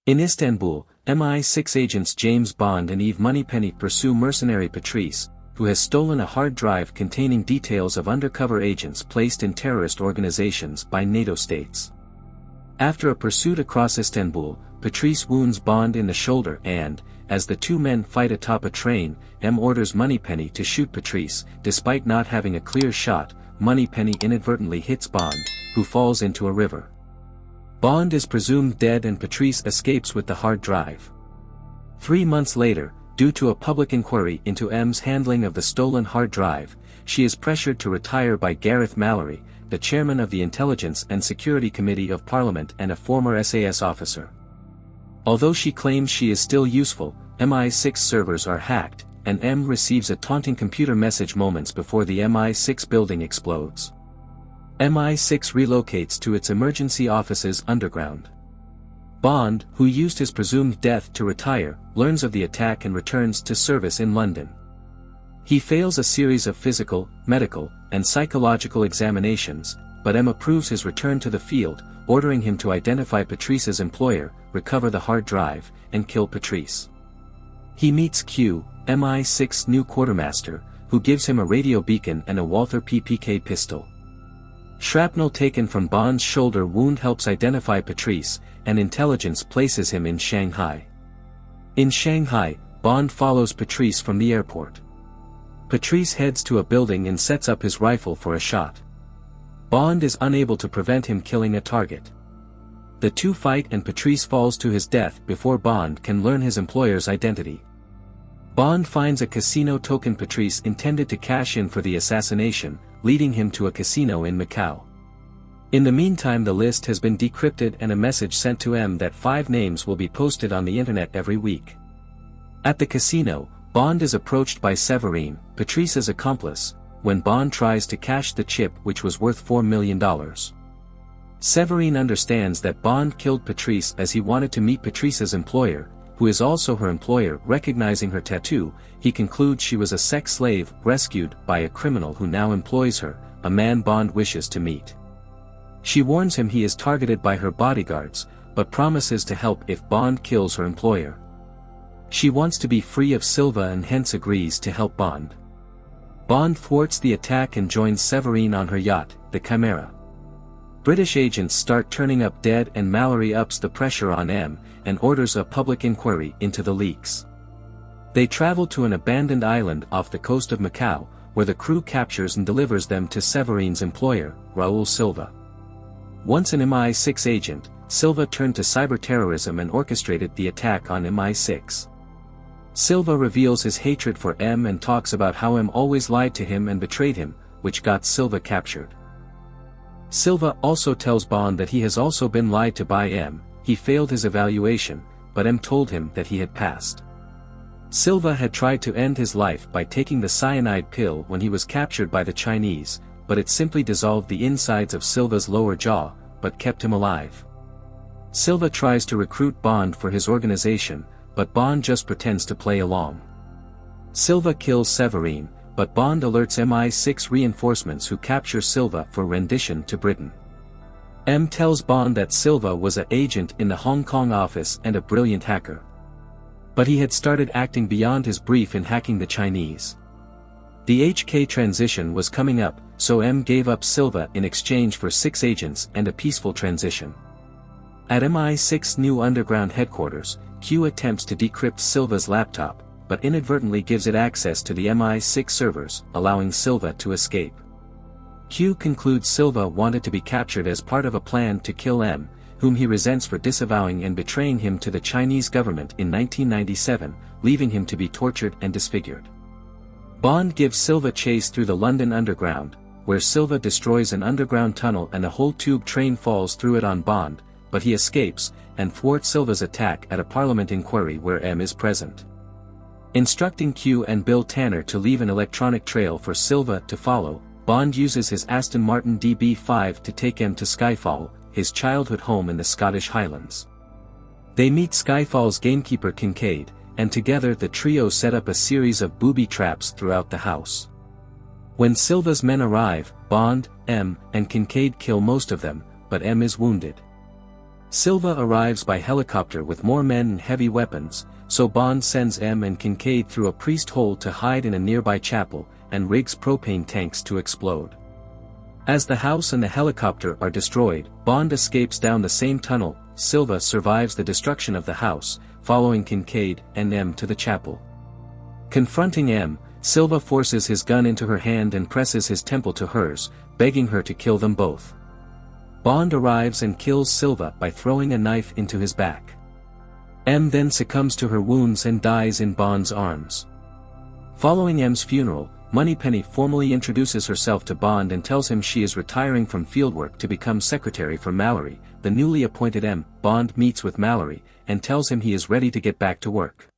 In Istanbul, MI6 agents James Bond and Eve Moneypenny pursue mercenary Patrice, who has stolen a hard drive containing details of undercover agents placed in terrorist organizations by NATO states. After a pursuit across Istanbul, Patrice wounds Bond in the shoulder and, as the two men fight atop a train, M orders Moneypenny to shoot Patrice. Despite not having a clear shot, Moneypenny inadvertently hits Bond, who falls into a river. Bond is presumed dead and Patrice escapes with the hard drive. 3 months later, due to a public inquiry into M's handling of the stolen hard drive, she is pressured to retire by Gareth Mallory, the chairman of the Intelligence and Security Committee of Parliament and a former SAS officer. Although she claims she is still useful, MI6 servers are hacked, and M receives a taunting computer message moments before the MI6 building explodes. MI6 relocates to its emergency offices underground. Bond, who used his presumed death to retire, learns of the attack and returns to service in London. He fails a series of physical, medical, and psychological examinations, but M approves his return to the field, ordering him to identify Patrice's employer, recover the hard drive, and kill Patrice. He meets Q, MI6's new quartermaster, who gives him a radio beacon and a Walther PPK pistol. Shrapnel taken from Bond's shoulder wound helps identify Patrice, and intelligence places him in Shanghai. In Shanghai, Bond follows Patrice from the airport. Patrice heads to a building and sets up his rifle for a shot. Bond is unable to prevent him killing a target. The two fight and Patrice falls to his death before Bond can learn his employer's identity. Bond finds a casino token Patrice intended to cash in for the assassination, leading him to a casino in Macau. In the meantime, the list has been decrypted and a message sent to M that 5 names will be posted on the internet every week. At the casino, Bond is approached by Severine, Patrice's accomplice, when Bond tries to cash the chip which was worth $4 million. Severine understands that Bond killed Patrice as he wanted to meet Patrice's employer, who is also her employer. Recognizing her tattoo, he concludes she was a sex slave rescued by a criminal who now employs her, a man Bond wishes to meet. She warns him he is targeted by her bodyguards, but promises to help if Bond kills her employer. She wants to be free of Silva and hence agrees to help Bond. Bond thwarts the attack and joins Severine on her yacht, the Chimera. British agents start turning up dead and Mallory ups the pressure on M, and orders a public inquiry into the leaks. They travel to an abandoned island off the coast of Macau, where the crew captures and delivers them to Severine's employer, Raul Silva. Once an MI6 agent, Silva turned to cyber-terrorism and orchestrated the attack on MI6. Silva reveals his hatred for M and talks about how M always lied to him and betrayed him, which got Silva captured. Silva also tells Bond that he has also been lied to by M. He failed his evaluation, but M told him that he had passed. Silva had tried to end his life by taking the cyanide pill when he was captured by the Chinese, but it simply dissolved the insides of Silva's lower jaw, but kept him alive. Silva tries to recruit Bond for his organization, but Bond just pretends to play along. Silva kills Severine, but Bond alerts MI6 reinforcements who capture Silva for rendition to Britain. M tells Bond that Silva was an agent in the Hong Kong office and a brilliant hacker. But he had started acting beyond his brief in hacking the Chinese. The HK transition was coming up, so M gave up Silva in exchange for 6 agents and a peaceful transition. At MI6's new underground headquarters, Q attempts to decrypt Silva's laptop, but inadvertently gives it access to the MI6 servers, allowing Silva to escape. Q concludes Silva wanted to be captured as part of a plan to kill M, whom he resents for disavowing and betraying him to the Chinese government in 1997, leaving him to be tortured and disfigured. Bond gives Silva chase through the London Underground, where Silva destroys an underground tunnel and a whole tube train falls through it on Bond, but he escapes, and thwarts Silva's attack at a Parliament inquiry where M is present. Instructing Q and Bill Tanner to leave an electronic trail for Silva to follow, Bond uses his Aston Martin DB5 to take M to Skyfall, his childhood home in the Scottish Highlands. They meet Skyfall's gamekeeper Kincaid, and together the trio set up a series of booby traps throughout the house. When Silva's men arrive, Bond, M, and Kincaid kill most of them, but M is wounded. Silva arrives by helicopter with more men and heavy weapons, so Bond sends M and Kincaid through a priest hole to hide in a nearby chapel, and rigs propane tanks to explode. As the house and the helicopter are destroyed, Bond escapes down the same tunnel. Silva survives the destruction of the house, following Kincaid and M to the chapel. Confronting M, Silva forces his gun into her hand and presses his temple to hers, begging her to kill them both. Bond arrives and kills Silva by throwing a knife into his back. M then succumbs to her wounds and dies in Bond's arms. Following M's funeral, Moneypenny formally introduces herself to Bond and tells him she is retiring from fieldwork to become secretary for Mallory, the newly appointed M. Bond meets with Mallory, and tells him he is ready to get back to work.